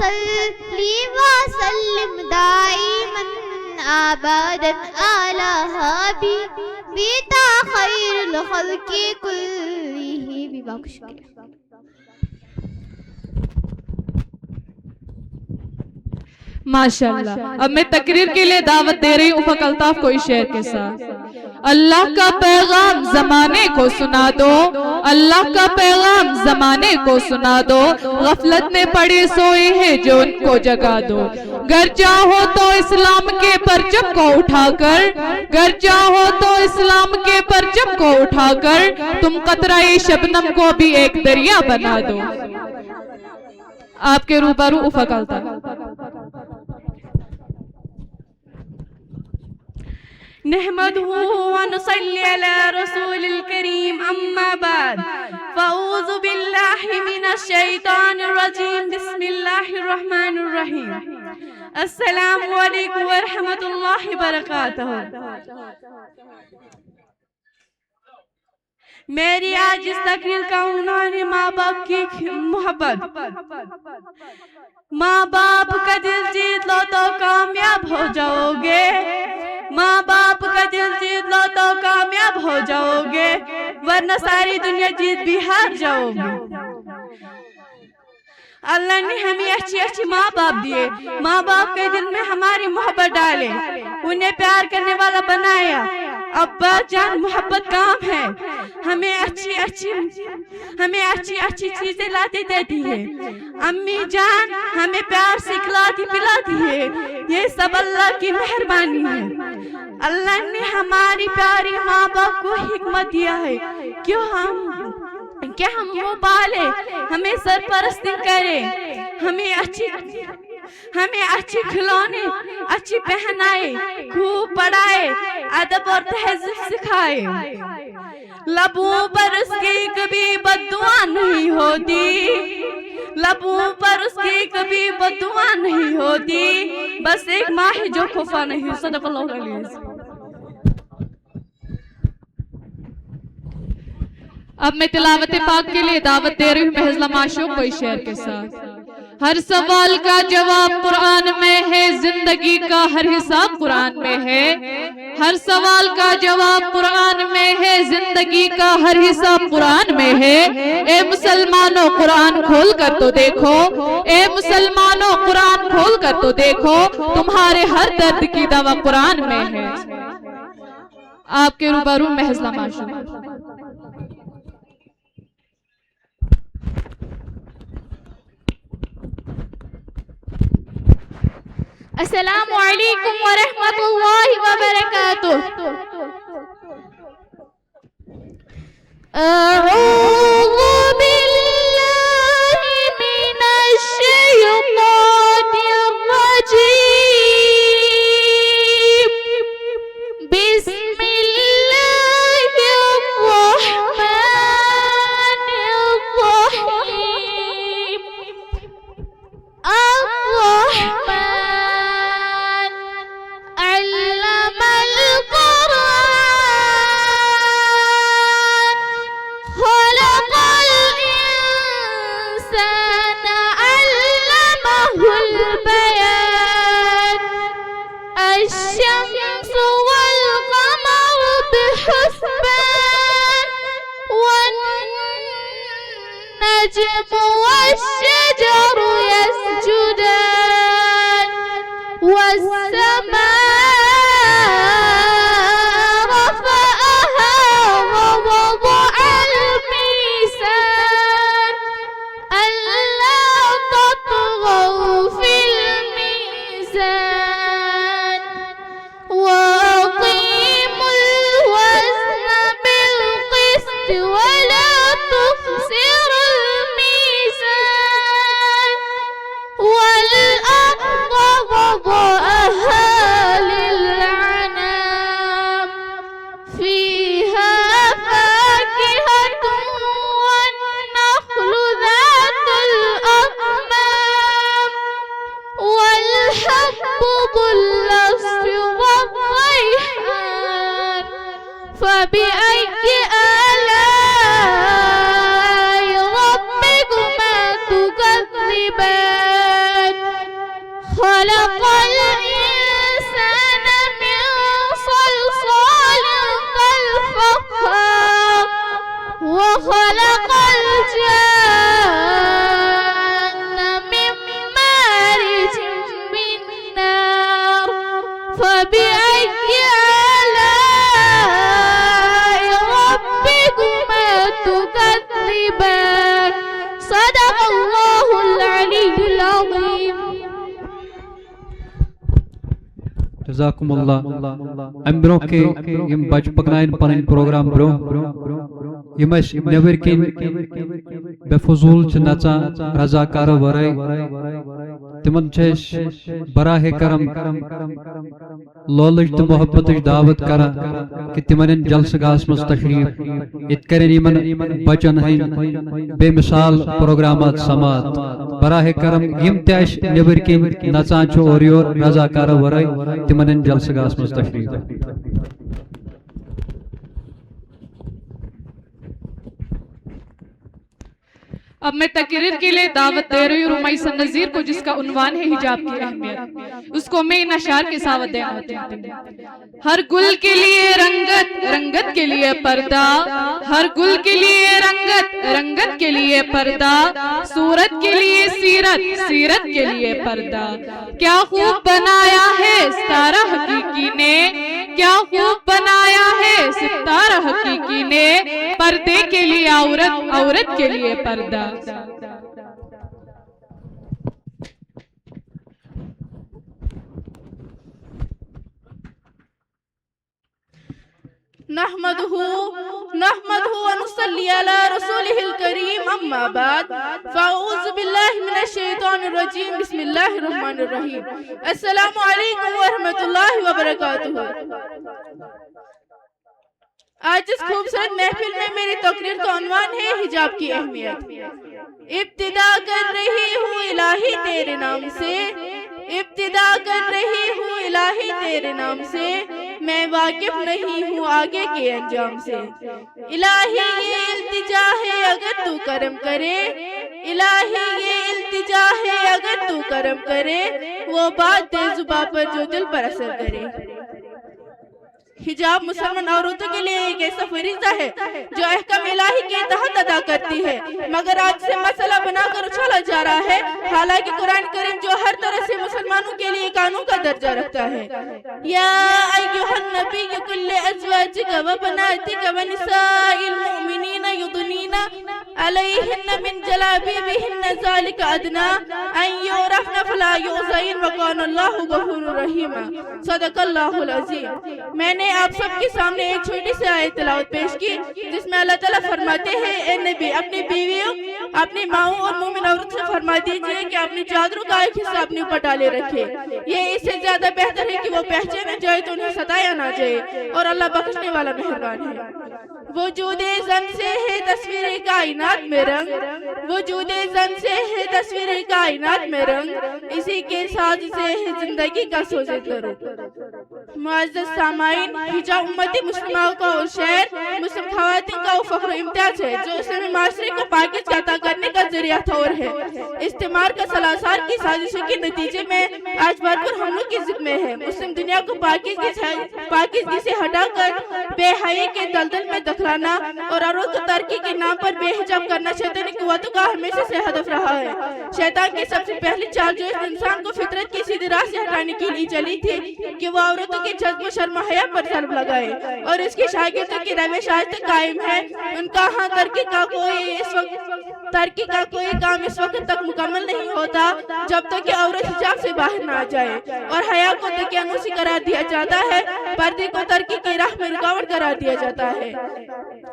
صلی وسلم دائما ابدا على حبیبک خیر الخلق کلہم. بہت شکریہ. ماشاءاللہ. اب میں تقریر کے لیے دعوت دے رہی ہوں افق الطاف کو اس شعر کے ساتھ. اللہ کا پیغام زمانے کو سنا دو, اللہ کا پیغام زمانے کو سنا دو, غفلت میں پڑے سوئے ہیں جو ان کو جگا دو. گر چاہو تو اسلام کے پرچم کو اٹھا کر, گر چاہو تو اسلام کے پرچم کو اٹھا کر تم قطرہ شبنم کو بھی ایک دریا بنا دو. آپ کے روبرو افق الطاف. نحمده ونصلي على رسول الكريم أما بعد فأعوذ بالله من الشيطان الرجيم بسم الله الرحمن الرحيم. السلام علیکم ورحمۃ اللہ وبرکاتہ. میری آج اس تقریر کا عنوان ہے ماں باپ کی محبت. ماں باپ کا دل جیت لو تو کامیاب ہو جاؤ گے, ماں باپ کا دل جیت لو تو کامیاب ہو جاؤ گے, ورنہ ساری دنیا جیت بھی ہار جاؤ گے. اللہ نے ہمیں اچھی اچھی ماں باپ دیے, ماں باپ کے دل میں ہماری محبت ڈالے, انہیں پیار کرنے والا بنایا. ابا جان محبت کام ہے, ہمیں اچھی اچھی چیزیں لاتی دیتی ہے. امی جان ہمیں پیار سے کھلاتی پلاتی ہے, یہ سب اللہ کی مہربانی ہے. اللہ نے ہماری پیاری ماں باپ کو حکمت دیا ہے کہ ہم وہ پالے, ہمیں سرپرستی کرے, ہمیں اچھی کھلونے اچھی پہنائے, خوب پڑھائے, ادب اور تہذیب سکھائے. لبوں پر اس کی کبھی بد دعا نہیں ہوتی, لبوں پر اس کی کبھی بد دعا نہیں ہوتی, بس ایک ماں ہے جو خفا نہیں. صدق اللہ العظیم. اب میں تلاوت پاک کے لیے دعوت دے رہی ہوں محض معشوق کو اس شعر کے ساتھ. ہر سوال کا جواب قرآن میں ہے, زندگی کا ہر حساب قرآن میں ہے. ہر سوال کا جواب قرآن میں ہے, زندگی کا ہر حساب قرآن میں ہے. اے مسلمانوں قرآن کھول کر تو دیکھو, اے مسلمانوں قرآن کھول کر تو دیکھو, تمہارے ہر درد کی دوا قرآن میں ہے. آپ کے روبرو محض معشوق. السلام علیکم ورحمۃ اللہ وبرکاتہ. اعوذ باللہ من الشیطان الرجیم, بسم اللہ الرحمن الرحیم. الرحمن علم القرآن, خلق الإنسان علمه البيان. الشمس والقمر بحسبان, والنجم والشجر يسجدان, والسماء رفعها ووضع الميزان, ألا تطغوا في الميزان, وأقيموا الوزن بالقسط ولا تخسروا الميزان, والأرض وضعها خلق الجن من مارج من نار فبأي آلاء ربكما تكذبان صدق الله العلي العظيم. جزاکم اللہ. ام برو کے یم بچ پکنائن پنن پروگرام برو یم اس نبر کن بے فضول چھ نچا رضاکار ورائے تمن چھس براہ کرم لولج تو محبت دعوت کرا کہ تمن جلسہ گاہس مز تشریف ات کرن یمن بچن ہن بے مثال پروگرامات سماعت براہ کرم یم تش نبر کن نچان چھ اور یور رضاکار ورائے تمن جلسہ گاہس مز تشریف. اب میں تقریر کے لیے دعوت دے رہی ہوں رمیسہ نذیر کو جس کا عنوان ہے حجاب کی اہمیت. اس کو میں ان اشعار کے ساتھ دینا چاہتی ہوں. ہر گل کے لیے رنگت رنگت کے لیے پردہ ہر گل کے لیے رنگت رنگت کے لیے پردہ صورت کے لیے سیرت سیرت کے لیے پردہ کیا خوب بنایا ہے ستارہ حقیقی نے کیا خوب بنایا ہے ستارہ حقیقی نے پردے کے لیے عورت عورت کے لیے پردہ. نحمده ونصلي على رسوله الكريم اما بعد فاعوذ بالله من الشیطان الرجیم بسم اللہ الرحمن الرحیم. السلام علیکم ورحمۃ اللہ وبرکاتہ. آج اس خوبصورت محفل میں میری تقریر کا عنوان ہے حجاب کی اہمیت. ابتدا کر رہی ہوں الہی تیرے نام سے ابتدا کر رہی ہوں الہی تیرے نام سے میں واقف نہیں ہوں آگے کے انجام سے. الہی یہ التجا ہے اگر تو کرم کرے الہی یہ التجا ہے اگر تو کرم کرے وہ بات دے زباں پر جو دل پر اثر کرے. حجاب مسلمان عورتوں کے لیے ایک ایسا فریضہ ہے جو احکام الہی کے تحت ادا کرتی ہے مگر آج سے مسئلہ بنا کر اچھالا جا رہا ہے حالانکہ قرآن کریم جو ہر طرح سے مسلمانوں کے لیے قانون کا درجہ رکھتا ہے. یا ایھا النبی قل لازواجک وبناتک ونساء المؤمنین یدنین علیہن من جلابیبہن ذالک ادنی ان یعرفن فلا یؤذین وکان اللہ غفور رحیم. صدق اللہ العظیم. میں نے آپ سب کے سامنے ایک چھوٹی سی آیت تلاوت پیش کی جس میں اللہ تعالیٰ فرماتے ہیں اے نبی اپنی بیویوں اپنی ماؤں اور مومن عورت سے فرما دیجئے کہ اپنی چادروں کا ایک حصہ اپنے اوپر ڈالے رکھے. یہ اس سے زیادہ بہتر ہے کہ وہ پہچانا جائے تو انہیں ستایا نہ جائے اور اللہ بخشنے والا مہربان ہے. وجود زن سے ہے تصویر کائنات میں رنگ وجود زن سے ہے تصویر کائنات میں رنگ اسی کے ساتھ سے ہے زندگی کا سوزے درو. معزز سامعین حجاب امتی مسلمہ کا اور شہر مسلم خواتین کا وہ فخر و امتیاز ہے جو اسلامی معاشرے کو پاکیزہ عطا کرنے کا ذریعہ طور ہے. استعمار کا سلاسل کی سازشوں کے نتیجے میں آج بھرپور حملوں کی ضد میں ہے. مسلم دنیا کو پاکیزگی سے ہٹا کر بے حیائی کے دلدل میں دکھلانا اور عورت کو ترقی کے نام پر بے حجاب کرنا شیطانی قوتوں کا ہمیشہ سے ہدف رہا ہے. شیطان کی سب سے پہلی چال جو اس انسان کو فطرت کی سیدھی راہ سے ہٹانے کے لیے چلی تھی کہ وہ عورتوں کے جذب و شرم و حیا پر ضرب لگائے اور اس کی شاگردوں کی روش آج تک قائم ہے. ان کا ہاں ترقی کا کوئی کام اس وقت تک مکمل نہیں ہوتا جب تک کہ عورت حجاب سے باہر نہ آ جائے اور حیا کو دقیانوسی قرار دیا جاتا ہے پردے کو ترقی کی راہ میں رکاوٹ قرار دیا جاتا ہے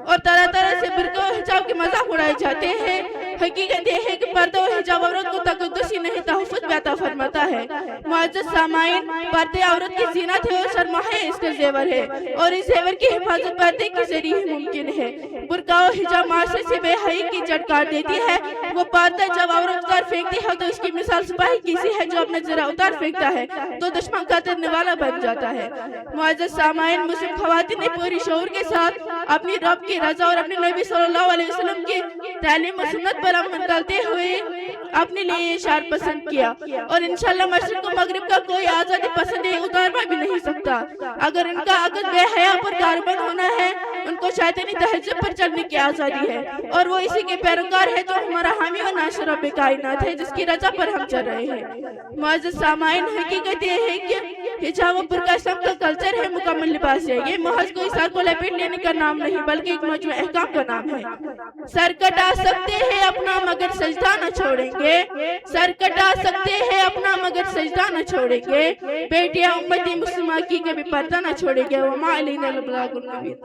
اور طرح طرح سے برقع و حجاب کے مذاق اڑائے جاتے ہیں. حقیقت یہ ہے کہ پردہ و حجاب عورت کو تقدسی نہیں تحفظ بھی عطا فرماتا ہے. معزز سامعین پردے عورت کی زینت ہے اور سرمایہ اس کا زیور ہے اور اس زیور کی حفاظت پردے کے ذریعے ممکن ہے. برقع و حجاب معاشرے سے بے حیائی کی جڑ کاٹ دیتی ہے. وہ پردہ جب عورت اتار پھینکتی ہے تو اس کی مثال سپاہی کسی ہے جو اپنا ذرا اتار پھینکتا ہے تو دشمن کا ترنے والا بن جاتا ہے. معزز سامعین مسلم خواتین نے پوری شعور کے ساتھ اپنی رب کی رضا اور اپنے نبی صلی اللہ علیہ وسلم کی تعلیم و سنت پر عمل کرتے ہوئے اپنے لیے یہ شعار پسند کیا اور انشاءاللہ مشرق و مغرب کا کوئی آزادی پسند اتاروا بھی نہیں سکتا. اگر ان کا عقد بے حیا پر کاربن ہونا ہے ان کو شیطانی تہذب پر چلنے کی آزادی ہے اور وہ اسی کے پیروکار ہے جو ہمارا حامی و ناصر رب کائنات ہے، جس کی رضا پر ہم چل رہے ہیں۔ معزز سامعین، حقیقت یہ ہے کہ حجاب و برقع اسلام کا کلچر ہے، مکمل لباس ہے۔ یہ محض کوئی سر کو لپیٹ لینے کا نام نہیں بلکہ ایک مجموعہ احکام کا نام ہے۔ سر کٹا سکتے ہیں اپنا مگر سجدہ نہ چھوڑیں گے، سر کٹا سکتے ہیں اپنا مگر سجدہ نہ چھوڑیں گے، بیٹیاں امتی مسلمہ کی کبھی پردہ نہ چھوڑیں گے۔ وما علینا الا البلاغ المبین۔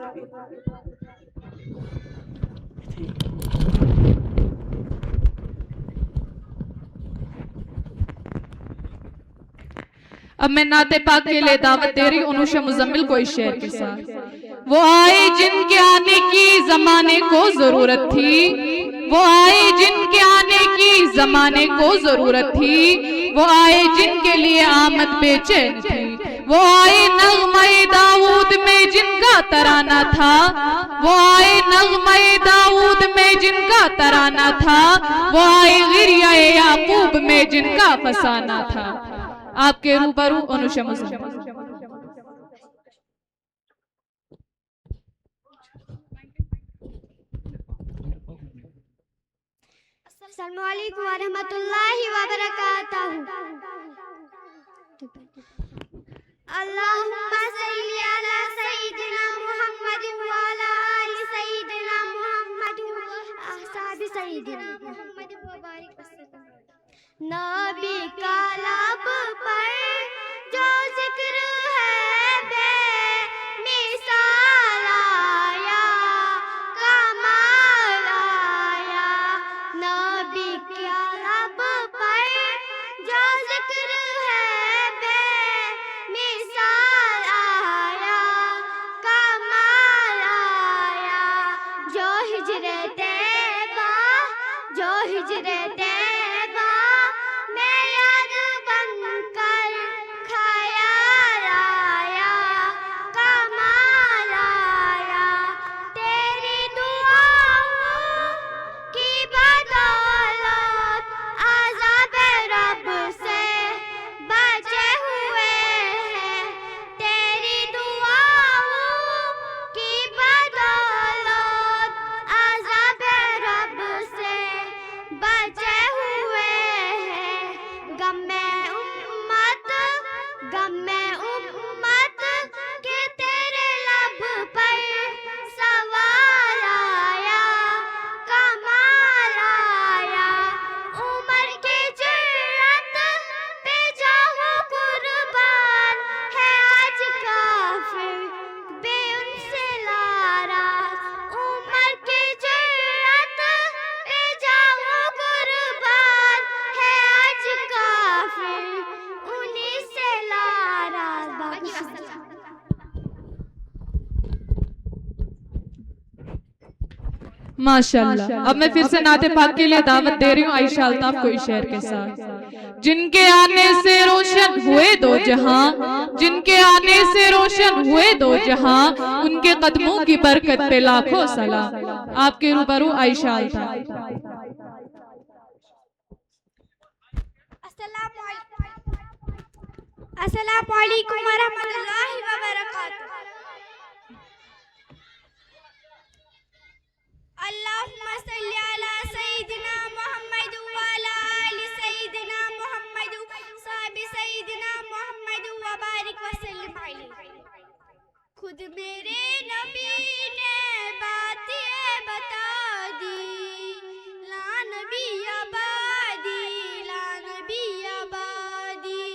اب میں نعت پاک کے لئے دعوت دے رہی انوشہ مزمل کو اس شعر کے ساتھ۔ وہ آئے جن کے آنے کی زمانے کو ضرورت تھی، وہ آئے جن کے آنے کی زمانے کو ضرورت تھی، وہ آئے جن کے لیے آمد بے چین تھی، وہ آئے نغمہ داؤد میں جن کا ترانہ تھا، وہ آئے نغمہ داؤد میں جن کا ترانہ تھا، وہ آئے غریہ یعقوب میں جن کا فسانہ تھا۔ آپ کے روبرو انوشہ مزمل۔ السلام علیکم ورحمۃ اللہ وبرکاتہ۔ اللہم صلی علی سیدنا محمد وعلی آل سیدنا محمد واصحاب سیدنا محمد وبارک وسلم۔ نبی کا لب پر جو ذکر ہے بے مثال آیا، کمال آیا۔ نبی کا لب پر جو ذکر ہے بے مثال آیا، کمال آیا۔ جو ہجر طیبہ، جو ہجر طیبہ میں یاد بن کر خیال آیا، کمال آیا۔ تیری دعاؤں کی بدولت عذاب رب سے بچے ہوئے ہیں، تیری دعاؤں کی بدولت عذاب رب سے بچے ہوئے ہیں۔ غم امت، غم امت کہ تیرے لب پر سوال آیا، کمال آیا۔ عمر کی جرأت پہ جاؤ قربان ہے آج کافر بے ان سے ناراض۔ عمر کی جرأت پہ جاؤ قربان ہے آج کافر انہی سے ناراض۔ باقی ماشاءاللہ۔ اب میں پھر سے نعت پاک کے لیے دعوت دے رہی ہوں عائشہ الطاف کو اس شعر کے ساتھ۔ جن کے آنے سے روشن ہوئے دو جہاں، جن کے آنے سے روشن ہوئے دو جہاں، ان کے قدموں کی برکت پہ لاکھوں سلام۔ آپ کے روبرو عائشہ الطاف۔ السلام علیکم ورحمۃ اللہ وبرکاتہ۔ اللہم صلی علی سیدنا محمد وعلی آل سیدنا محمد صحاب سیدنا محمد وبارک وسلم علیہ۔ خود میرے نبی نے بات یہ بتا دی، لا نبی آبادی، لا نبی آبادی۔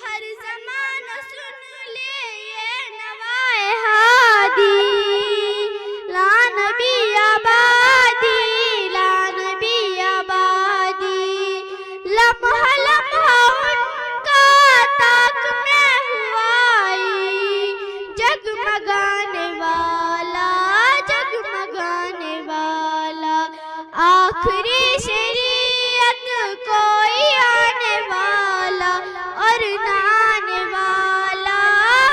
ہر زمانہ سن لے یہ نوائے ہادی، لا نبی آبادی، لا نبی آبادی۔ لمحہ لمحہ ان کا طاق میں ہوائی، جگمگانے والا، جگمگانے والا۔ آخری شریعت کوئی آنے والا اور نہ آنے والا،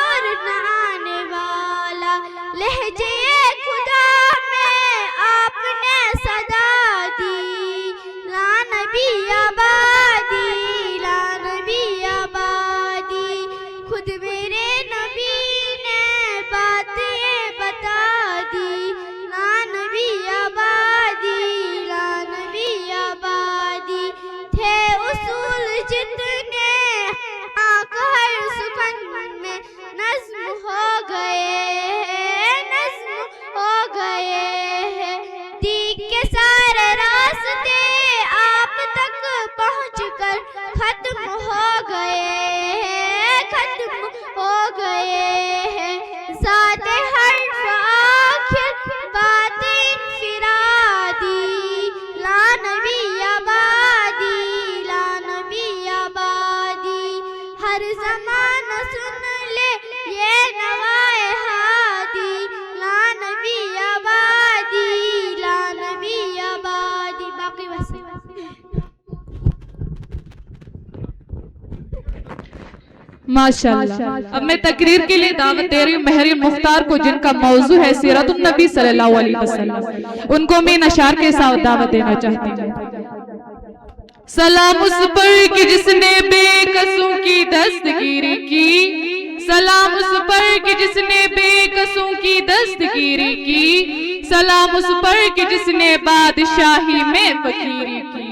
اور نہ آنے والا۔ لہجے خدا میں آپ نے صدا دی، لا نبی آبادی، لا نبی آبادی۔ خود میرے نبی نے بات یہ بتا دی، وسلم. ماشاءاللہ. اب میں تقریر کے لیے دعوت دے رہی ہوں مہر مختار کو، جن کا موضوع ہے سیرت النبی صلی اللہ علیہ وسلم. ان کو میں اشعار کے ساتھ دعوت دینا چاہتی ہوں. سلام اس پر کہ جس نے بے کسوں کی دستگیری کی، سلام اس پر کہ جس نے بے کسوں کی دستگیری کی، سلام اس پر کہ جس نے بادشاہی میں فقیری کی،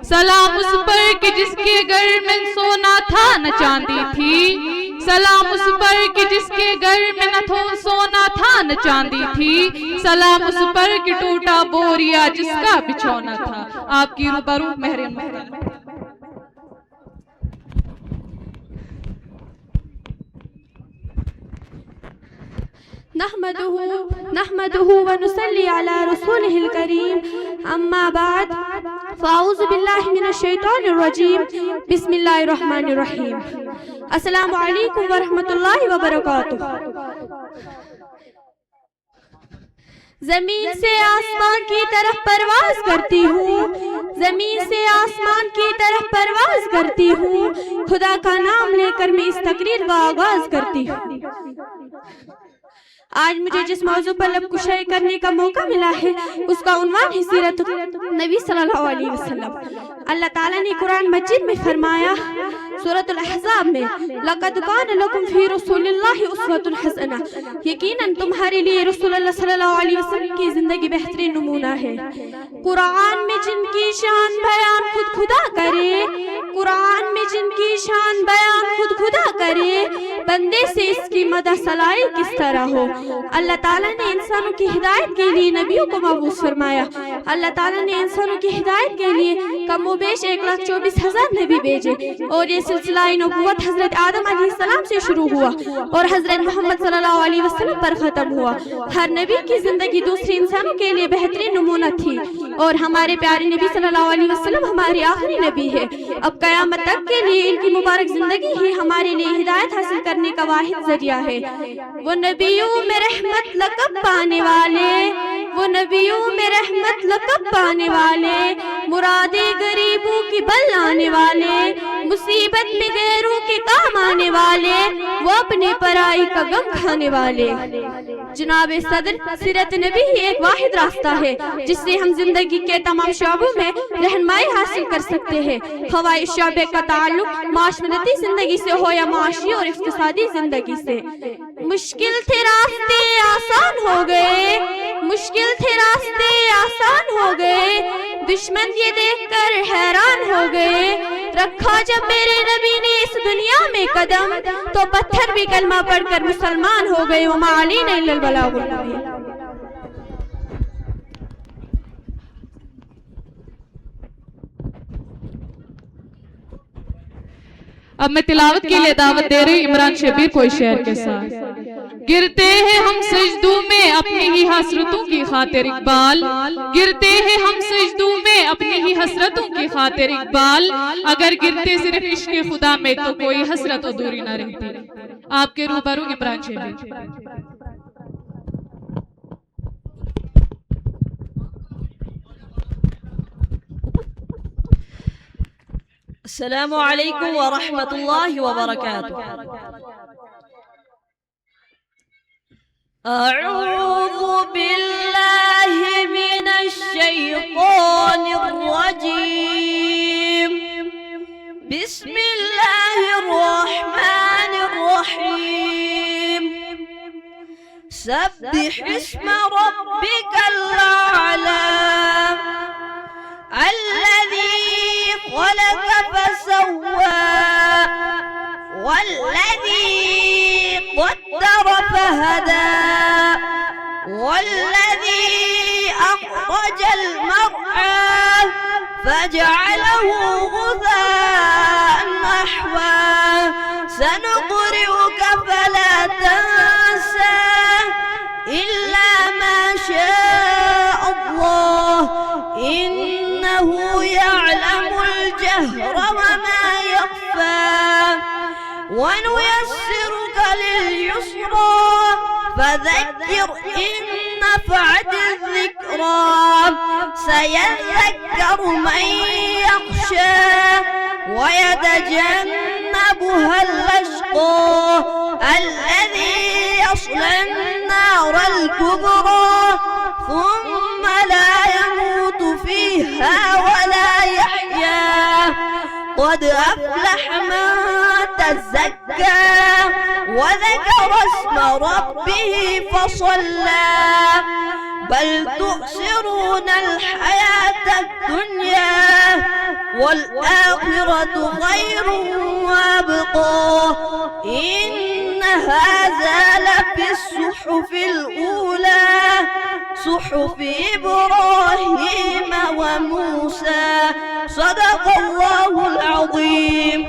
سلام اس پر کہ جس کے گھر میں سونا تھا نہ چاندی تھی، سلام اس پر کہ جس کے گھر میں نہ سونا تھا نہ چاندی تھی، سلام اس پر کہ ٹوٹا بوریا جس کا بچھونا تھا. آپ کی روبرو مہر مختار. نحمده ونصلي على رسوله الكريم اما بعد فاعوذ بالله من الشیطان الرجیم بسم اللہ الرحمن الرحیم. السلام علیکم ورحمۃ اللہ وبرکاتہ. زمین سے آسمان کی طرف پرواز کرتی ہوں، زمین سے آسمان کی طرف پرواز کرتی ہوں، خدا کا نام لے کر میں اس تقریر کا آغاز کرتی ہوں. آج مجھے جس موضوع پر لب کشائی کرنے کا موقع ملا ہے اس کا عنوان ہے سیرت نبی صلی اللہ علیہ وسلم. اللہ تعالیٰ نے قرآن مجید میں فرمایا سورۃ الاحزاب میں لَقَدْ كَانَ لَكُمْ فِي رَسُولِ اللَّهِ أُسْوَةٌ حَسَنَةٌ، یقیناً تمہارے لیے رسول اللہ صلی اللہ علیہ وسلم کی زندگی بہترین نمونہ ہے. قرآن میں جن کی شان بیان خود خدا کرے، قرآن میں جن کی شان بیان خود خدا کرے، بندے سے اس کی مدح سلائی کس طرح ہو. اللہ تعالیٰ نے انسانوں کی ہدایت کے لیے نبیوں کو مبعوث فرمایا. اللہ تعالیٰ نے انسانوں کی ہدایت کے لیے کم و بیش 1,24,000 نبی بھیجے، اور یہ سلسلہ نبوت حضرت آدم علیہ السلام سے شروع ہوا اور حضرت محمد صلی اللہ علیہ وسلم پر ختم ہوا. ہر نبی کی زندگی دوسرے انسانوں کے لیے بہترین نمونہ تھی، اور ہمارے پیارے نبی صلی اللہ علیہ وسلم ہمارے آخری نبی ہے. اب قیامت تک کے لیے ان کی مبارک زندگی ہی ہمارے لیے ہدایت حاصل کرنے کا واحد ذریعہ ہے. وہ نبیوں میں رحمت لقب پانے والے، وہ نبیوں میں رحمت لقب پانے والے، مرادے غریبوں کی بل لانے والے، مصیبت میں غیروں کے کام آنے والے، وہ اپنے پرائی کا غم کھانے والے. جناب صدر، سیرت نبی ہی ایک واحد راستہ ہے جس سے ہم زندگی کے تمام شعبوں میں رہنمائی حاصل کر سکتے ہیں، خواہ اس شعبے کا تعلق معاشرتی زندگی سے ہو یا معاشی اور اقتصادی زندگی سے. مشکل تھے راستے آسان ہو گئے، مشکل تھے راستے آسان ہو گئے، دشمن یہ دیکھ کر حیران ہو گئے. رکھا جب میرے نبی نے اس دنیا میں قدم تو پتھر بھی کلمہ پڑھ کر مسلمان ہو گئے. وما علینا الا البلاغ المبین. اب میں تلاوت کے لیے دعوت دے رہی عمران شبیر کو اس شعر کے ساتھ. گرتے ہیں ہم سجدوں میں اپنی ہی حسرتوں کی خاطر اقبال، گرتے ہیں ہم سجدوں میں اپنی ہی حسرتوں کی خاطر اقبال، اگر گرتے صرف عشق خدا میں تو کوئی حسرت ادھوری نہ رہتی. آپ کے روبرو عمران شبیر. السلام علیکم ورحمۃ اللہ وبرکاتہ. اعوذ باللہ من الشیطان الرجیم، بسم اللہ الرحمن الرحیم. سبح اسم ربک الاعلی الذی خلق فسوى والذي قدر فهدى والذي أخرج المرعى فجعله غثاء نحوا. سنقرئك فلا تنسى إلا ما شاء الله إنه يعلم الجهر وما يخفى. ونيسرك لليسرى فذكر إن نفعت الذكرى سيذكر من يخشى ويتجنبها الأشقى الذي يصلى النار الكبرى ثم لا يموت فيها ولا يحيا قد أفلح من تزكى وذكر اسم ربه فصلى بل تؤثرون الحياة الدنيا والآخرة خير وأبقى إن هذا لفي الصحف الأولى صحف إبراهيم وموسى صدق الله العظيم.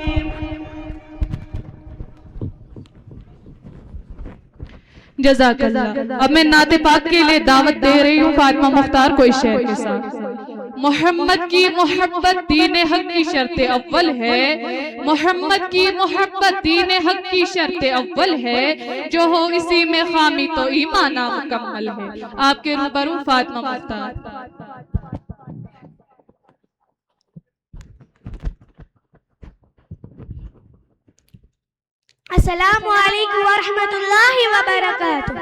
جزاک اللہ. اب میں نعت پاک کے لیے دعوت دے رہی ہوں فاطمہ مختار کو اس شعر کے ساتھ. محمد کی محبت دین حق کی شرط اول ہے، محمد کی محبت دین حق کی شرط اول ہے، جو ہو اسی میں خامی تو ایمان مکمل ہے. آپ کے روبرو فاطمہ مختار. السلام علیکم ورحمۃ اللہ وبرکاتہ.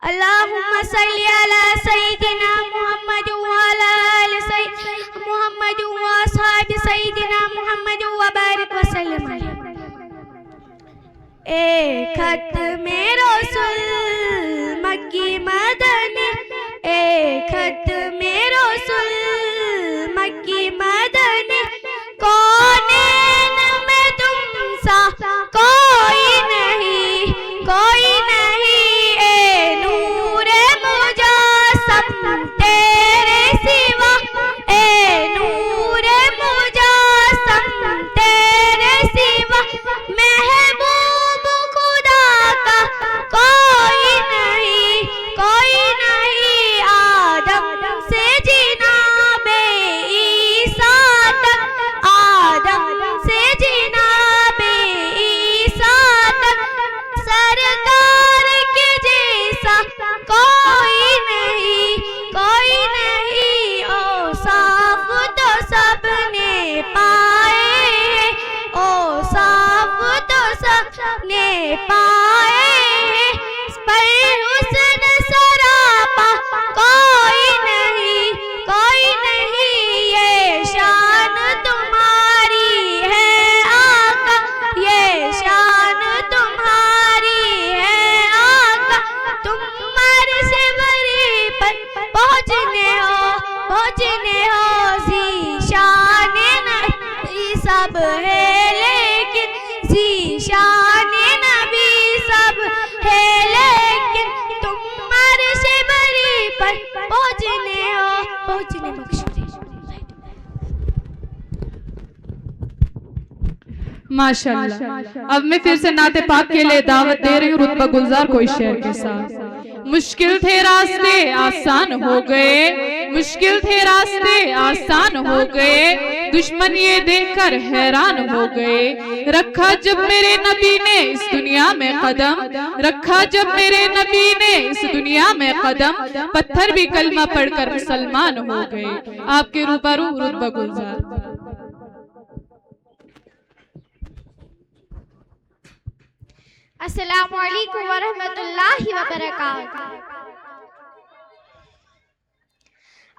اللہم صلی علی سیدنا محمد وعلی آل سیدنا محمد واصحاب سیدنا محمد وبارک وسلم علیہ. ایک ختم رسول مکی مدنی، ایک ختم رسول مکی مدنی، کونین میں تم سا کوئی نہیں، کوئی نہیں. اے نور مجسم تیرے سوا، اے نور مجسم تیرے سوا، محبوب خدا کا کوئی نہیں، کوئی نہیں. آدم سے جناب عیسیٰ تک، آدم سے جناب عیسیٰ تک، سرکار کے جیسا کوئی نہیں، کوئی نہیں. اوصاف تو سب نے پائے ہیں، اوصاف تو سب نے پائے ہیں، پر حسن سراپا کوئی نہیں، کوئی نہیں. یہ شان تمہاری ہے آقا، یہ شان تمہاری ہے آقا. تم عرش بری پر پہنچنے ہو، پہنچنے ہو. ذی شان نبی سب ہے لیکن، ذی شان نبی سب ہے لیکن، تم عرش بری پر پہنچنے ہو، پہنچنے مقصود. ماشاءاللہ. اب میں پھر سے نعت پاک کے لیے دعوت دے رہی ہوں رتبہ گلزار کو اس شعر کے ساتھ. مشکل تھے راستے آسان ہو گئے، مشکل تھے راستے آسان ہو گئے، دشمن یہ دیکھ کر حیران ہو گئے. رکھا جب میرے نبی نے اس دنیا میں قدم، رکھا جب میرے نبی نے اس دنیا میں قدم، پتھر بھی کلمہ پڑھ کر مسلمان ہو گئے. آپ کے روبرو رتبہ گلزار. السلام علیکم ورحمۃ اللہ وبرکاتہ.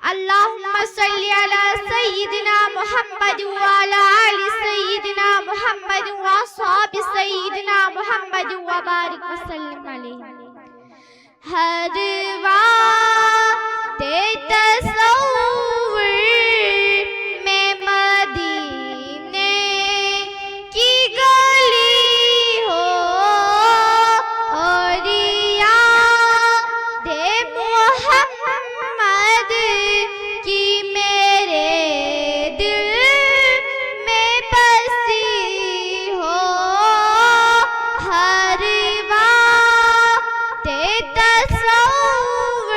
اللہم صلی علی سیدنا محمد وعلی آل سیدنا محمد واصحاب سیدنا محمد وبارک وسلم علیہ. ہر وقت تصور میں مدینے کی گلی ہو، اور یاد محمد کی میرے دل میں بسی ہو. ہر وقت تصور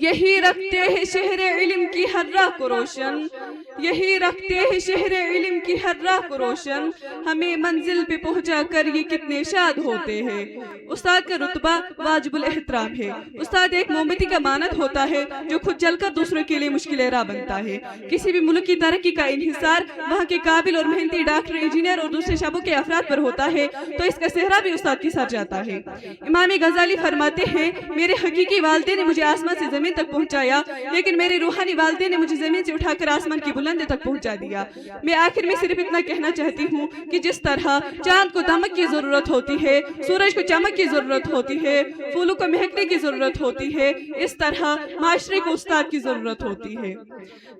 یہی رکھتے ہیں شہر علم کی ہر راہ کو روشن، یہی رکھتے ہیں شہر علم کی ہر راہ کو روشن، ہمیں منزل پہ پہنچا کر یہ کتنے شاد ہوتے ہیں۔ استاد کا رتبہ واجب الاحترام ہے۔ استاد ایک موم بتی کا مانند ہوتا ہے جو خود جل کر دوسروں کے لیے مشکل راہ بنتا ہے۔ کسی بھی ملک کی ترقی کا انحصار وہاں کے قابل اور محنتی ڈاکٹر، انجینئر اور دوسرے شعبوں کے افراد پر ہوتا ہے تو اس کا صحرا بھی استاد کے ساتھ جاتا ہے۔ امام غزالی فرماتے ہیں، میرے حقیقی والدین نے مجھے آسمان سے زمین تک پہنچایا، لیکن میرے روحانی والدین نے مجھے زمین سے اٹھا کر آسمان کی بلندی تک پہنچا دیا۔ میں آخر میں صرف اتنا کہنا چاہتی ہوں کہ جس طرح چاند کو دمک کی ضرورت ہوتی ہے، سورج کو چمک کی ضرورت ہوتی ہے، پھولوں کو مہکنے کی ضرورت ہوتی ہے، اس طرح معاشرے کو استاد کی ضرورت ہوتی ہے۔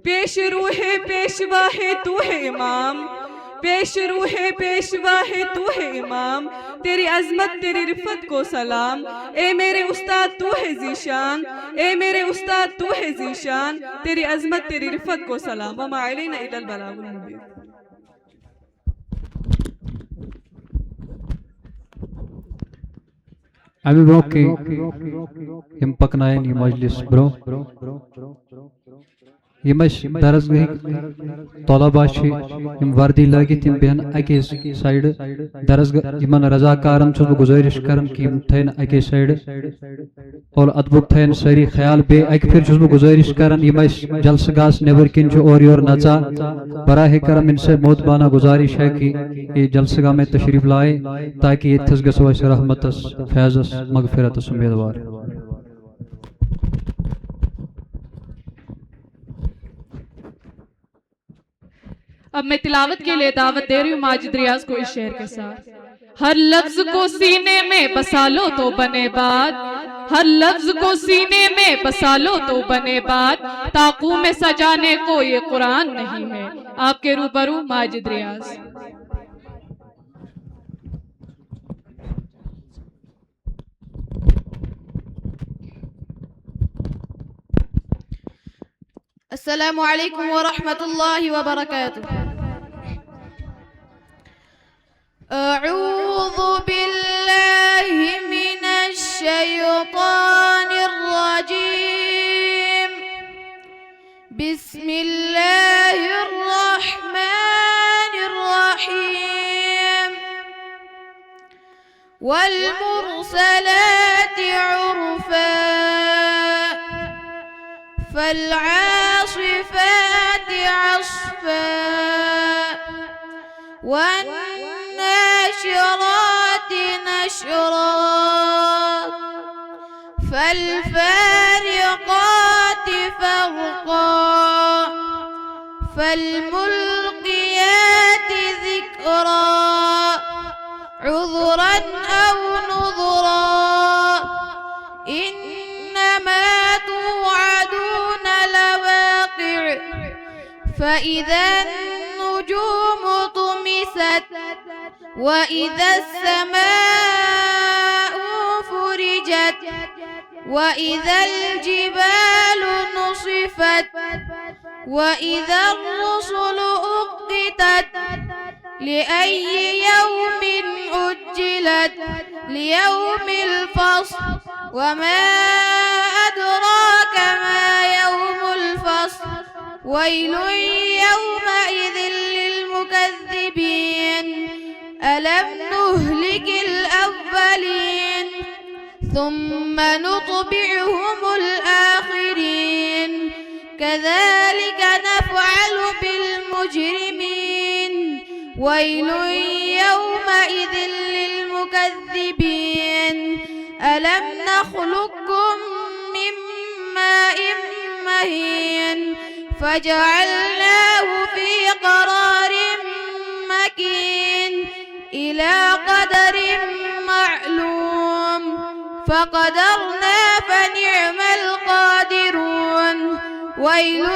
پیش رو ہے پیشوا ہے تو ہے امام، پیش رو ہے پیشوا ہے تو ہے امام، تیری عظمت تیری رفت کو سلام، اے میرے استاد تو ہے ذیشان، اے میرے استاد تو ہے ذیشان، تیری عظمت تیری رفت کو سلام۔ وما علینا الا البلاغ المبین۔ امی برو یم پکنائن یہ مجلس برو یم درسگاہ طلبہ یم وردی لگت یم بہن اکی سائڈ درسگاہ یمن رضاکارن چھس بہ گزارش کران کہ یم تھین اکی سائڈ اور ادبک تھین ساری خیال بے اکی پھر چھس بہ گزارش کران یم جلسہ گاہس نیبر کن اور یور نژان براہ کرم ان سے محتبانہ گزارش ہے کہ یہ جلسہ گاہ میں تشریف لائے تاکہ یتھس گژھو اس رحمتس فیضس مغفرتس امیدوار۔ اب میں تلاوت کے لیے دعوت دے رہی ہوں ماجد ریاض کو اس شعر کے ساتھ۔ ہر لفظ کو سینے میں بسا لو تو بنے بات، ہر لفظ کو سینے میں بسا لو تو بنے بات، طاقوں میں سجانے کو یہ قرآن نہیں ہے۔ آپ کے روبرو ماجد ریاض۔ السلام علیکم ورحمۃ اللہ وبرکاتہ۔ اعوذ باللہ من الشیطان الرجیم، بسم اللہ الرحمن الرحیم، والمرسلات عرفا فالعاصفات عصفا والناشرات نشرا فالفارقات فرقا فالملقيات ذكرا عذرا أو نذرا إنما توعدون لواقع فإذا النجوم طمست وإذا السماء فرجت وإذا الجبال نصفت وإذا الرسل أقتت لأي يوم أجلت ليوم الفصل وما أدراك ما يوم الفصل ويل يومئذ للمكذبين ألم نهلك الأولين ثم نطبعهم الآخرين كذلك نفعل بالمجرمين ويل يومئذ للمكذبين ألم نخلقكم من ماء مهين فجعلناه في قرار مكين إلى قدر معلوم فقدرنا فنعم القادرون ويل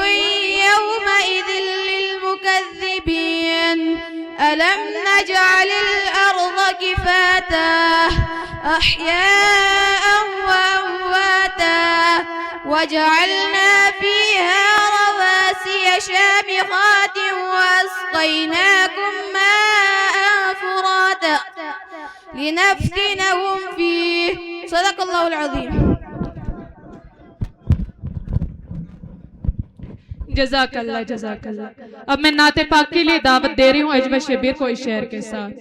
يومئذ للمكذبين ألم نجعل الأرض كفاتا أحياء وأمواتا وجعلنا فيها رواسي شامخات وأسقيناكم ماء فراتا لنفتنهم فيه صدق الله العظيم۔ جزاک اللہ جزاک اللہ. اب میں نعت پاک کے لیے دعوت دے رہی ہوں اجوا شبیر کو اس شعر کے ساتھ.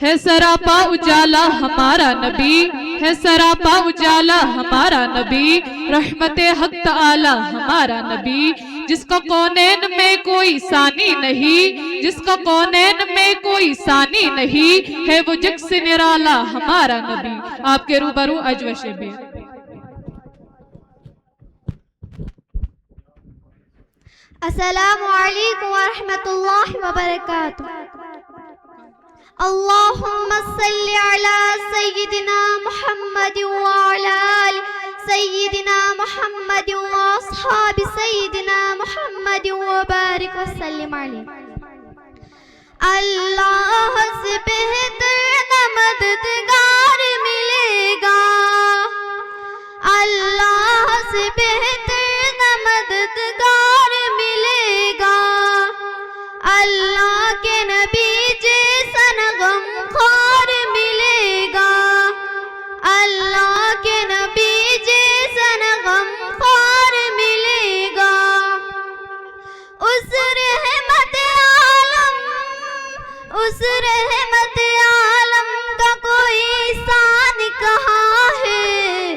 ہے سراپا اجالا ہمارا نبی، ہے سراپا اجالا ہمارا نبی، رحمت حق تعالی ہمارا نبی، جس کا کونین میں کوئی ثانی نہیں، جس کا کونین میں کوئی ثانی نہیں، ہے وہ جگ سے نرالا ہمارا نبی. آپ کے روبرو اجوا شبیر. السلام علیکم ورحمۃ اللہ وبرکاتہ. اللہم صلی علی سیدنا محمد وعلی آل سیدنا محمد واصحاب سیدنا محمد وبارک وسلم علیہ. اللہ سے بہتر نہ مددگار ملے گا، اللہ سے بہتر نہ مددگار ملے گا، اللہ کے نبی جیسا نہ غمخوار ملے گا، اللہ کے نبی جیسا نہ غمخوار ملے گا. اس رحمت عالم، اس رحمت عالم کا کوئی ثان کہاں ہے،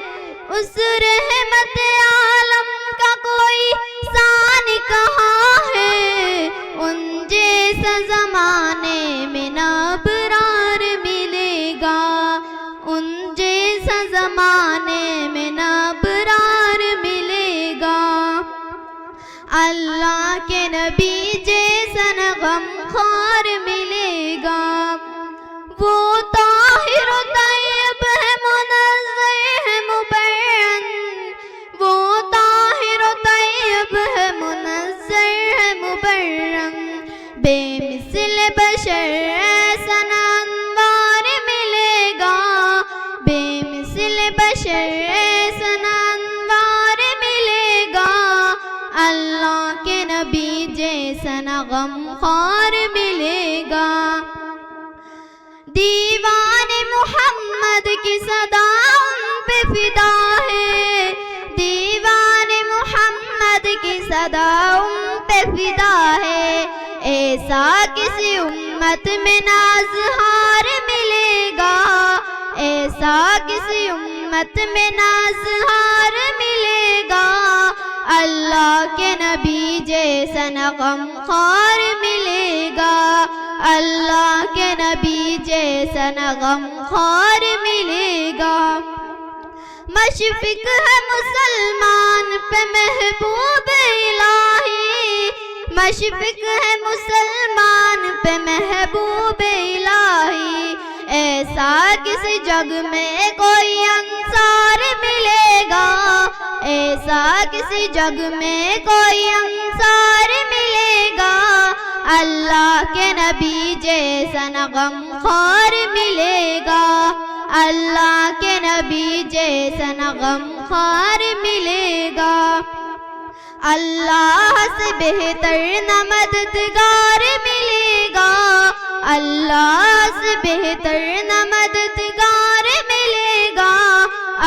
اس رحمت عالم کا کوئی ثان کہاں ہے. ان جیسا زمانے میں نہ ابرار ملے گا، ان جیسا زمانے میں نہ ابرار ملے گا. اللہ کے نبی جیسا نہ غمخوار ملے گا. وہ طاہر و طیب ہے، منزہ ہے مبین، وہ طاہر و طیب ہے، منزہ ہے مبین. بے مثل بشر ایسا نہ انوار ملے گا، بے مثل بشر ایسا نہ انوار ملے گا. اللہ کے نبی جیسا نہ غمخوار ملے گا. دیوان محمد کی صدا ان پہ فدا ہے، دیوان محمد کی صدا ان پہ فدا ہے. ایسا کسی امت میں نازہار ملے گا، ایسا کسی امت میں نازہار ملے گا. اللہ کے نبی جیسا نہ غمخوار ملے گا، اللہ کے نبی جیسا نہ غمخوار ملے گا. مشفق ہے مسلمان پہ محبوب الہی، مشفق ہے مسلمان پہ محبوب الہی. ایسا کسی جگ میں کوئی انصار ملے گا، ایسا کسی جگ میں کوئی انصار ملے گا. اللہ کے نبی جیسا نہ غمخوار ملے گا، اللہ کے نبی جیسا نہ غمخوار ملے گا. اللہ سے بہتر نہ مددگار ملے گا، اللہ سے بہتر نہ مددگار ملے گا.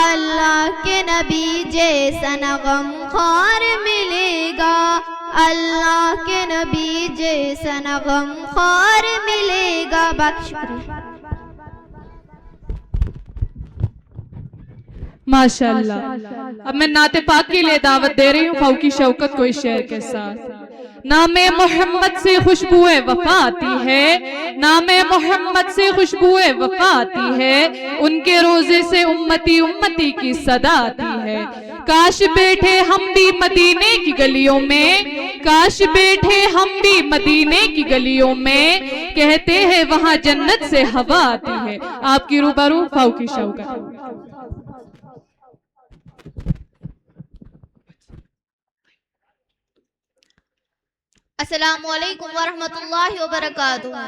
اللہ کے نبی جیسا نہ غمخوار ملے گا، اللہ کے نبی جیسا نہ غمخوار ملے گا. باقی شکریہ. ماشاءاللہ. اب میں نعت پاک کے لیے دعوت دے رہی ہوں فوقی شوکت کو اس شعر کے ساتھ. نام محمد سے خوشبوئے وفا آتی ہے، نام محمد سے خوشبوئے وفا آتی ہے، ان کے روزے سے امتی امتی کی صدا آتی ہے. کاش بیٹھے ہم بھی مدینے کی گلیوں میں، کاش بیٹھے ہم بھی مدینے کی گلیوں میں، کہتے ہیں وہاں جنت سے ہوا آتی ہے. آپ کی روبرو فوقی شوکت. السلام علیکم ورحمۃ اللہ وبرکاتہ.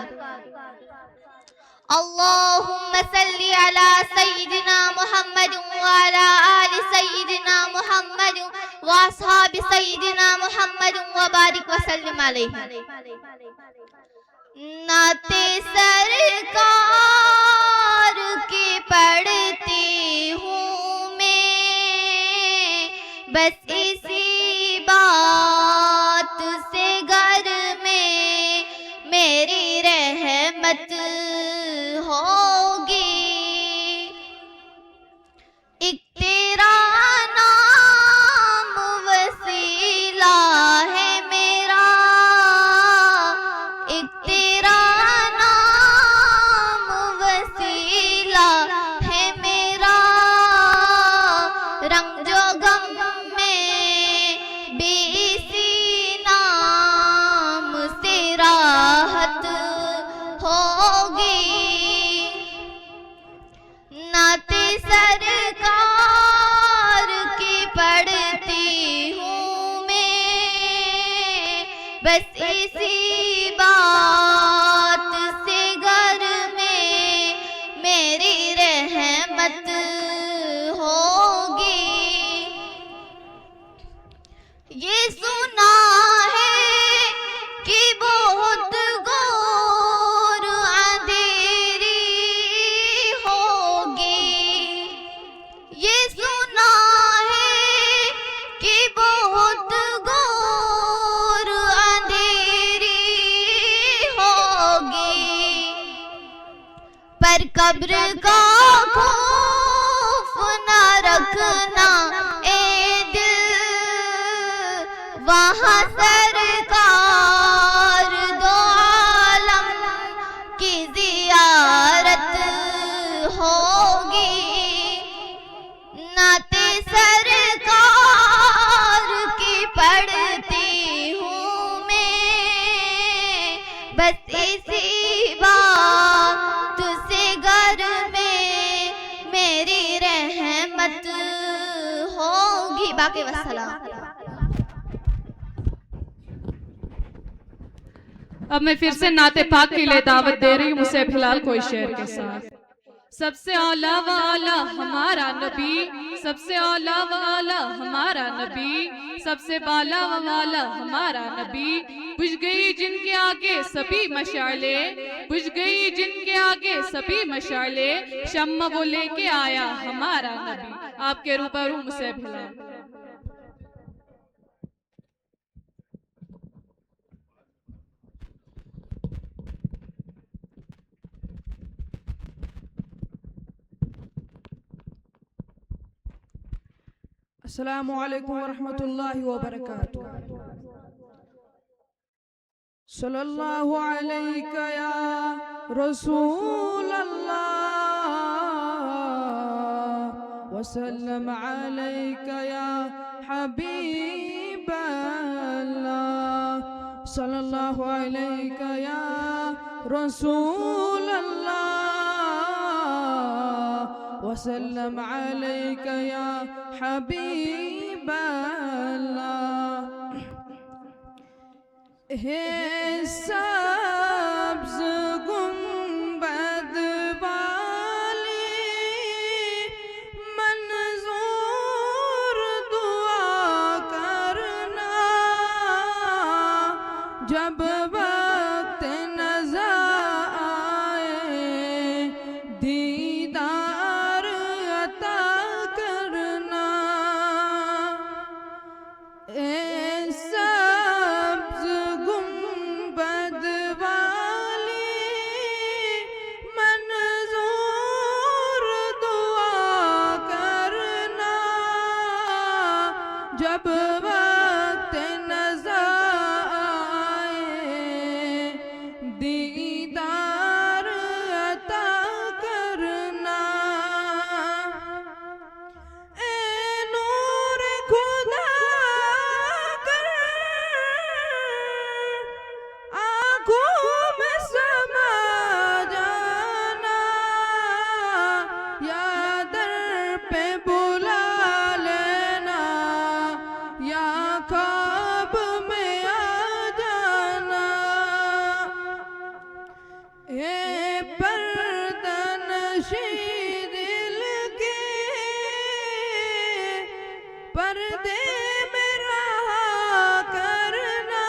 اللہم صلی علی سیدنا محمد وعلی آل سیدنا محمد واصحاب سیدنا محمد وبارک وسلم علیہ. نعت سرکار کی پڑھتی ہوں میں، بس اسی بات رحمت ہوگی. یہ سنا ہے کہ بہت گور اندھیری ہوگی. یہ سنا ہے کہ بہت گور اندھیری ہوگی. پر قبر کا خوف نہ رکھنا اے دل، وہاں سرکار دو عالم کی زیارت ہوگی. نعت سرکار کی پڑھتی ہوں میں، بس اسی بات سے گھر میں میری رحمت ہوگی. باقی والسلام. اب میں پھر سے نعت پاک کے لیے دعوت دے رہی ہوں مصعب ہلال کو اس شعر کے ساتھ. سب سے اعلیٰ و اعلیٰ ہمارا نبی، سب سے اعلیٰ و اعلیٰ ہمارا نبی، سب سے بالا و والا ہمارا نبی. بجھ گئی جن کے آگے سبھی مشعلے، بجھ گئی جن کے آگے سبھی مشعلے، شمع وہ لے کے آیا ہمارا نبی. آپ کے روبرو مصعب ہلال. السلام علیکم ورحمۃ اللہ وبرکاتہ. صلی اللہ علیہ یا رسول اللہ، وسلم علیک یا حبیب اللہ. صلی اللہ علیہ یا رسول اللہ، وسلم علیک یا حبیب اللہ. ہے سبز گنبد والی منظور دعا کرنا، جب وقت نظر آئے دیدار عطا کرنا. اے سبز گنبد والی منظور دعا کرنا، جب وقت نظر آئے دیدار عطا کرنا. اے نور خدا کر آنکھوں میں سما جانا، یا در پہ بلا لینا، یا خواب میں آ جانا. اے پردہ نشی دل کے پردے میں رہا کرنا،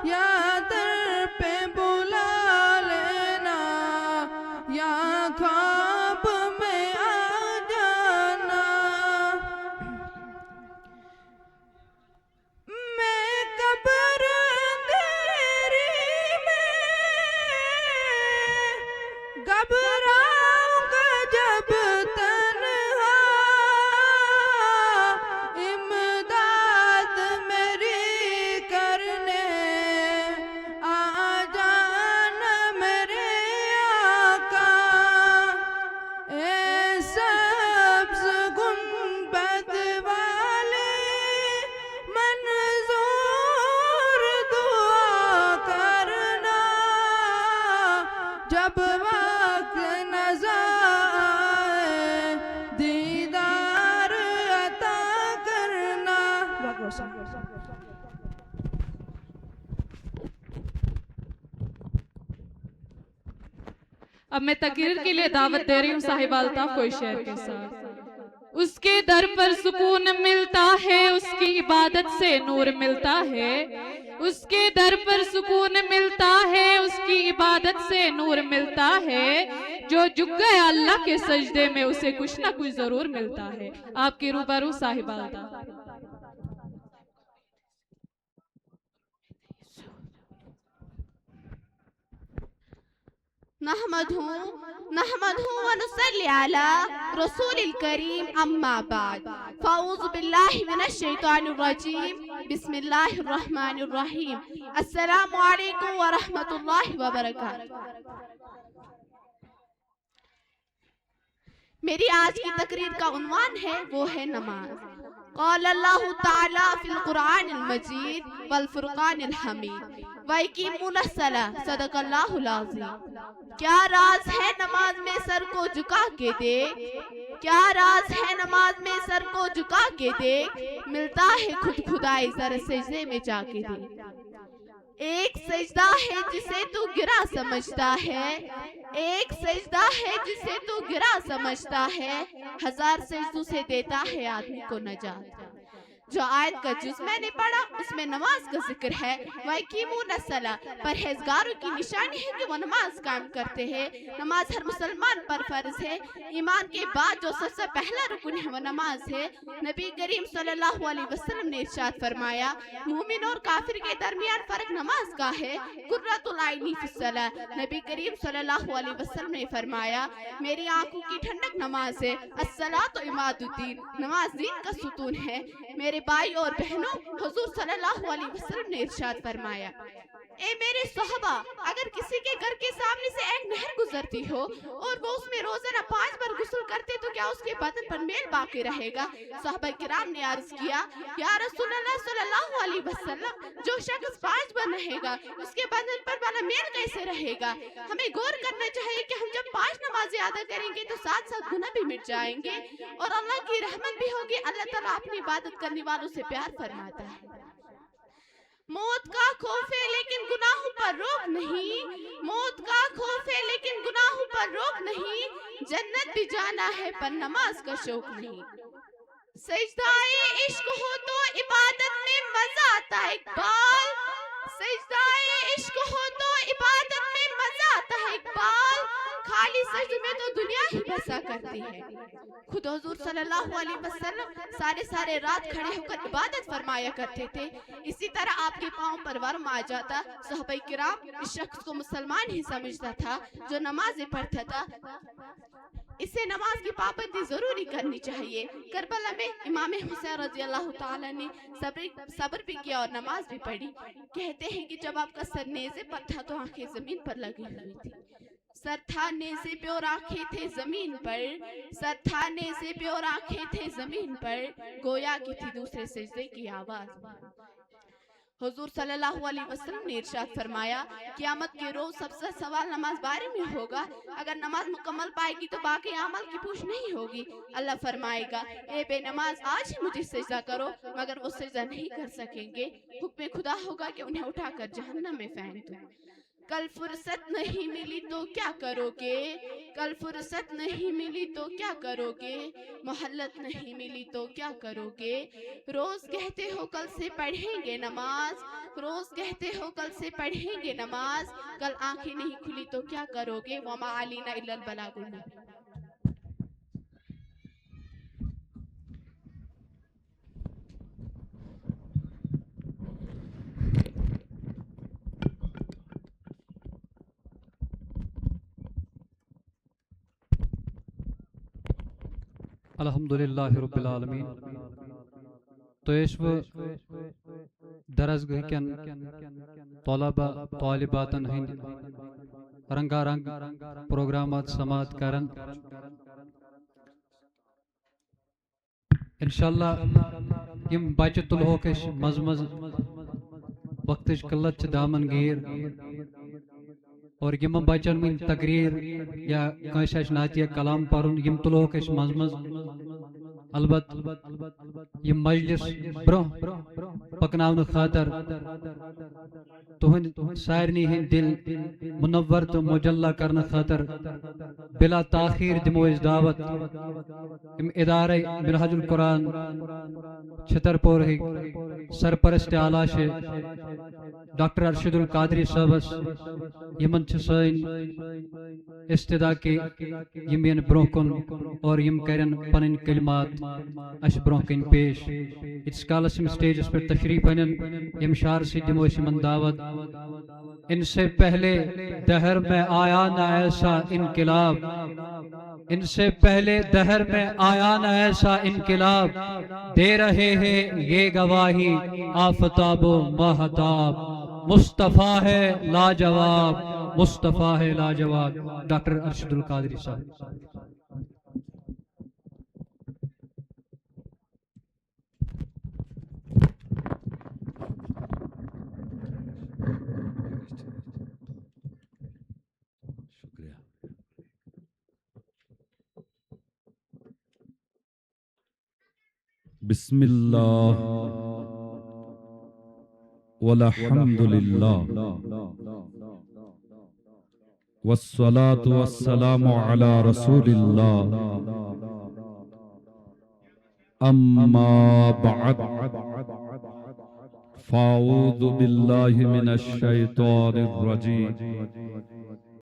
یا در پہ بلا لینا، یا خواب میں آ جانا. میں قبر اندھیری میں گھبراؤں گا جب تنہا، امداد میری کرنے آ جانا میرے آقا. اب میں تقریر کے لیے دعوت دے رہی ہوں صاحب الطاف کوئی شعر کے ساتھ. اس کے در پر سکون ملتا ہے, اس کی عبادت سے نور ملتا ہے. اس کے در پر سکون ملتا ہے, اس کی عبادت سے نور ملتا ہے. جو جھک گیا اللہ کے سجدے میں اسے کچھ نہ کچھ ضرور ملتا ہے. آپ کے روبرو صاحب الطاف. نحمده ونصلي على رسول الكريم أما بعد فأعوذ بالله من الشيطان الرجيم بسم الله الرحمن الرحيم السلام عليكم ورحمة الله وبركاته. میری آج کی تقریر کا عنوان ہے وہ ہے نماز. قال اللہ تعالی فی القرآن المجید والفرقان الحمید وَيَقِيمُونَ الصَّلَاةَ صدق اللہ العظیم. کیا راز ہے نماز میں سر کو جھکا کے دیکھ, کیا راز ہے نماز میں سر کو جھکا کے دیکھ, ملتا ہے خود خدائی ذرا سجدے میں جا کے دیکھ. ایک سجدہ ہے جسے تو گرا سمجھتا ہے, ایک سجدہ ہے جسے تو گرا سمجھتا ہے, ہزار سجدوں سے دیتا ہے آدمی کو نجات. جو آیت کا جز میں نے پڑھا اس میں نماز کا ذکر ہے. وَيَقِيمُونَ الصَّلَاةَ, پرہیزگاروں کی نشانی ہے کہ وہ نماز قائم کرتے ہیں. نماز ہر مسلمان پر فرض ہے. ایمان کے بعد جو سب سے پہلا رکن ہے وہ نماز ہے. نبی کریم صلی اللہ علیہ وسلم نے ارشاد فرمایا مومن اور کافر کے درمیان فرق نماز کا ہے. قرۃ العین فی الصلاۃ, نبی کریم صلی اللہ علیہ وسلم نے فرمایا میری آنکھوں کی ٹھنڈک نماز ہے. الصلاۃ عماد الدین, نماز دین کا ستون ہے. میرے بھائی اور بہنوں, حضور صلی اللہ علیہ وسلم نے ارشاد فرمایا اے میرے صحابہ, اگر کسی کے گھر کے سامنے سے ایک نہر گزرتی ہو اور وہ اس میں روزانہ 5 بار غسل کرتے تو کیا اس کے بدن پر میل باقی رہے گا؟ صحابہ کرام نے عرض کیا یا رسول اللہ صلی اللہ علیہ وسلم, جو شخص 5 بار نہے گا اس کے بدن پر والا میل کیسے رہے گا؟ ہمیں غور کرنا چاہیے کہ ہم جب 5 نمازیں ادا کریں گے تو ساتھ ساتھ گناہ بھی مٹ جائیں گے اور اللہ کی رحمت بھی ہوگی. اللہ تعالیٰ اپنی عبادت کرنے والوں سے پیار فرماتا ہے. موت کا خوف ہے لیکن گناہوں پر روک نہیں, موت کا خوف ہے لیکن گناہوں پر روک نہیں, جنت بھی جانا ہے پر نماز کا شوق نہیں. سجدائے عشق ہو تو عبادت میں مزہ آتا ہے اقبال, سجدائے عشق ہو تو عبادت میں مزہ آتا ہے اقبال, خالی سجد میں تو دنیا ہی بسا کرتی ہے. خود حضور صلی اللہ علیہ وسلم سارے رات کھڑے ہو کر عبادت فرمایا کرتے تھے. اسی طرح آپ کے پاؤں پر ورم آ جاتا. صحابہ کرام اس شخص کو مسلمان ہی سمجھتا تھا جو نمازیں پڑھتا تھا. اسے نماز کی پابندی ضروری کرنی چاہیے. کربلا میں امام حسین رضی اللہ تعالیٰ نے صبر بھی کیا اور نماز بھی پڑھی. کہتے ہیں کہ جب آپ کا سر نیزے پر تھا تو آنکھیں زمین پر لگی ہوئی تھی. سر تھا نیزے پہ اور آنکھیں تھے زمین پر, سر تھا نیزے پہ اور آنکھیں تھے زمین پر, گویا کی تھی دوسرے سجدے کی آواز. حضور صلی اللہ علیہ وسلم نے ارشاد فرمایا قیامت کے روز سب سے سوال نماز بارے میں ہوگا. اگر نماز مکمل پائے گی تو باقی عمل کی پوچھ نہیں ہوگی. اللہ فرمائے گا اے بے نماز آج ہی مجھے سجدہ کرو, مگر وہ سجدہ نہیں کر سکیں گے. حکم خدا ہوگا کہ انہیں اٹھا کر جہنم میں پھینک دو. کل فرصت نہیں ملی تو کیا کرو گے, کل فرصت نہیں ملی تو کیا کرو گے, مہلت نہیں ملی تو کیا کرو گے. روز کہتے ہو کل سے پڑھیں گے نماز, روز کہتے ہو کل سے پڑھیں گے نماز, کل آنکھیں نہیں کھلی تو کیا کرو گے. وما علینا الا البلاغ المبین. الحمدللہ رب العالمین. تو اس و درسگاہ کن طلبہ طالباتن ہند رنگا رنگ پروگرامات سماعت کرن. انشاءاللہ یم بچہ تلوک مز وقت قلت دامن گیر اور یم بچن من تقریر یا کنس نعتیہ کلام پرن یم تلوک مز البت یہ مجلس برو پکناون خاطر تہند سارنی ہند دل منور تو مجلہ کرنے خاطر بلا تاخیر دمو اس دعوت ادارہ منہج القرآن چھترپور سرپرست اعلیٰ ڈاکٹر ارشد القادری صاحبس یمن سن استدا کے یم برو کن اور یم کرن پنن کلمات اس برو کن پیش اس کالس سٹیجس پر تشریف انن یم شار سے دمو من دعوت ان سے پہلے دہر میں آیا نہ ایسا انقلاب ان سے پہلے دہر میں آیا نہ ایسا انقلاب دے رہے ہیں یہ گواہی آفتاب و ماہتاب مصطفیٰ ہے لاجواب مصطفیٰ ہے لاجواب ڈاکٹر ارشد القادری صاحب بسم اللہ والحمد للہ والصلاة والسلام علی رسول اللہ اما بعد فاعوذ باللہ من الشیطان الرجیم